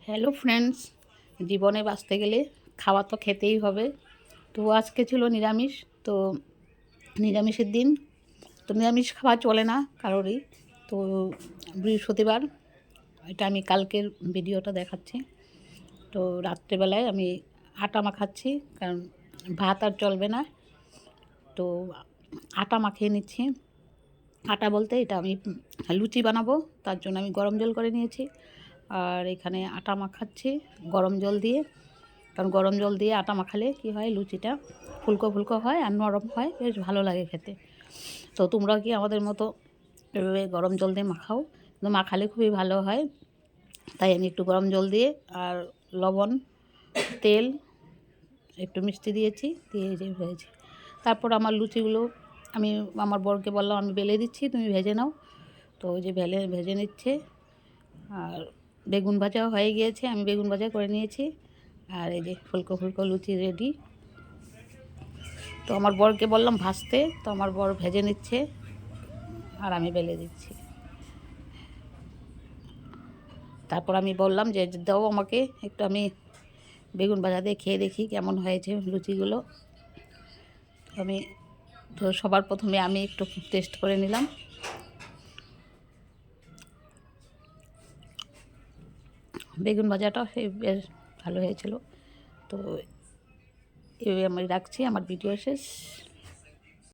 Hello friends, জীবনে বাঁচতে গেলে খাওয়া তো খেতেই হবে। তো আজকে ছিল নিরামিষ। তো নিরামিষের দিন, তো নিরামিষ খাওয়া চলে না কারোরই। তো বৃহস্পতিবার, এটা আমি কালকের ভিডিওটা দেখাচ্ছি। তো রাত্রেবেলায় আমি আটা মাখাচ্ছি, কারণ ভাত আর চলবে না। তো আটা মাখিয়ে নিচ্ছি। আটা বলতে এটা আমি লুচি বানাবো, তার জন্য আমি গরম জল করে নিয়েছি। আর এখানে আটা মাখাচ্ছি গরম জল দিয়ে, কারণ গরম জল দিয়ে আটা মাখালে কী হয়, লুচিটা ফুলকো ফুলকো হয় আর নরম হয়, বেশ ভালো লাগে খেতে। তো তোমরা কি আমাদের মতো এভাবে গরম জল দিয়ে মাখাও? কিন্তু মাখালে খুবই ভালো হয়। তাই আমি একটু গরম জল দিয়ে আর লবণ, তেল, একটু মিষ্টি দিয়েছি, দিয়ে যে হয়েছে। তারপর আমার লুচিগুলো আমি আমার বরকে বললাম, আমি বেলে দিচ্ছি, তুমি ভেজে নাও। তো ওই যে ভেজে নিচ্ছে। আর বেগুন ভাজাও হয়ে গিয়েছে, আমি বেগুন ভাজা করে নিয়েছি। আর এই যে ফুলকো ফুলকো লুচি রেডি। তো আমার বরকে বললাম ভাজতে, তো আমার বর ভেজে নিচ্ছে আর আমি বেলে দিচ্ছি। তারপর আমি বললাম যে দাও আমাকে একটু, আমি বেগুন ভাজা দিয়ে খেয়ে দেখি কেমন হয়েছে লুচিগুলো। আমি তো সবার প্রথমে আমি একটু টেস্ট করে নিলাম। বেগুন ভাজাটা বেশ ভালো হয়েছিল। তো এভাবে আমি রাখছি, আমার ভিডিও শেষ।